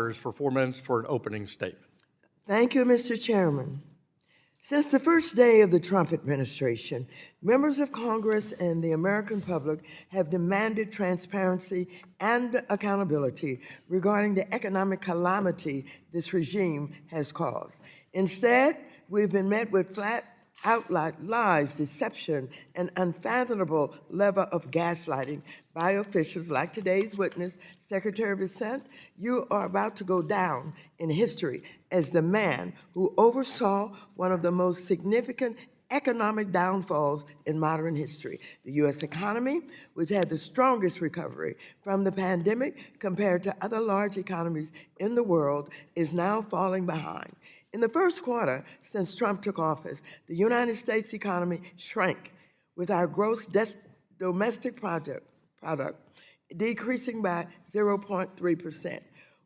Waters for 4 minutes for an opening statement. Thank you, Mr. Chairman. Since the first day of the Trump administration, members of Congress and the American public have demanded transparency and accountability regarding the economic calamity this regime has caused. Instead, we've been met with flat-out lies, deception, and unfathomable level of gaslighting by officials like today's witness, Secretary Bessent. You are about to go down in history as the man who oversaw one of the most significant economic downfalls in modern history. The U.S. economy, which had the strongest recovery from the pandemic compared to other large economies in the world, is now falling behind. In the first quarter since Trump took office, the United States economy shrank, with our gross domestic product decreasing by 0.3%.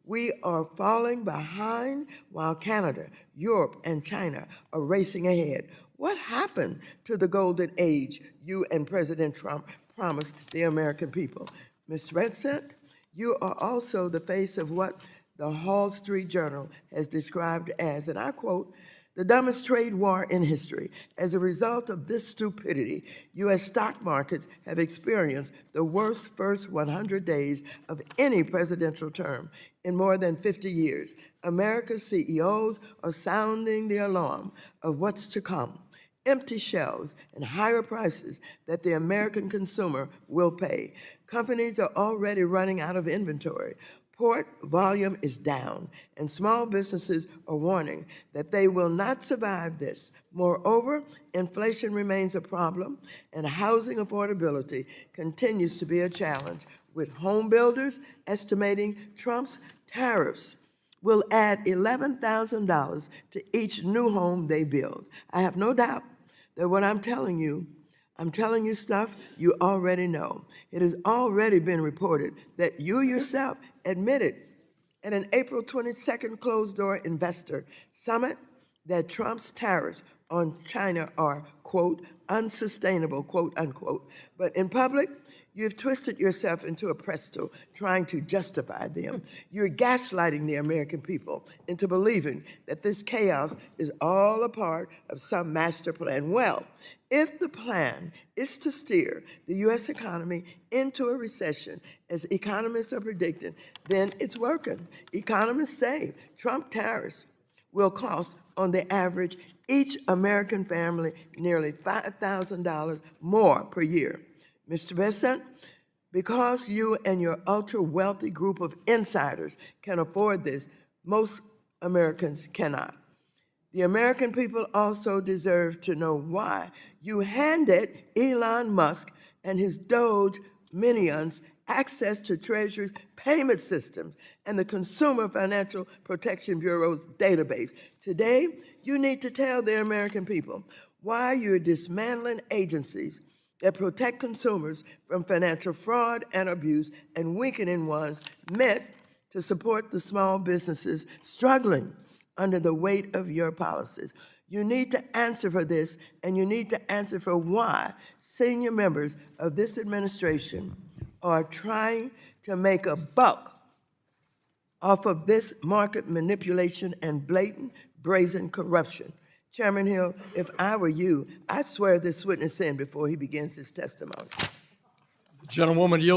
We are falling behind while Canada, Europe, and China are racing ahead. What happened to the golden age you and President Trump promised the American people? Mr. Bessent, you are also the face of what the Wall Street Journal has described as, and I quote, the dumbest trade war in history. As a result of this stupidity, U.S. stock markets have experienced the worst first 100 days of any presidential term in more than 50 years. America's CEOs are sounding the alarm of what's to come. Empty shelves and higher prices that the American consumer will pay. Companies are already running out of inventory. Port volume is down, and small businesses are warning that they will not survive this. Moreover, inflation remains a problem, and housing affordability continues to be a challenge, with home builders estimating Trump's tariffs will add $11,000 to each new home they build. I have no doubt that what I'm telling you stuff you already know. It has already been reported that you yourself admitted at an April 22nd closed-door investor summit that Trump's tariffs on China are, quote, unsustainable, quote, unquote. But in public, you've twisted yourself into a pretzel trying to justify them. You're gaslighting the American people into believing that this chaos is all a part of some master plan. Well, if the plan is to steer the U.S. economy into a recession, as economists are predicting, then it's working. Economists say Trump tariffs will cost, on the average, each American family nearly $5,000 more per year. Mr. Bessent, because you and your ultra-wealthy group of insiders can afford this, most Americans cannot. The American people also deserve to know why you handed Elon Musk and his Doge minions access to Treasury's payment systems and the Consumer Financial Protection Bureau's database. Today, you need to tell the American people why you're dismantling agencies that protect consumers from financial fraud and abuse and weakening ones meant to support the small businesses struggling under the weight of your policies. You need to answer for this, and you need to answer for why senior members of this administration are trying to make a buck off of this market manipulation and blatant, brazen corruption. Chairman Hill, if I were you, I'd swear this witness in before he begins his testimony. The gentlewoman yields.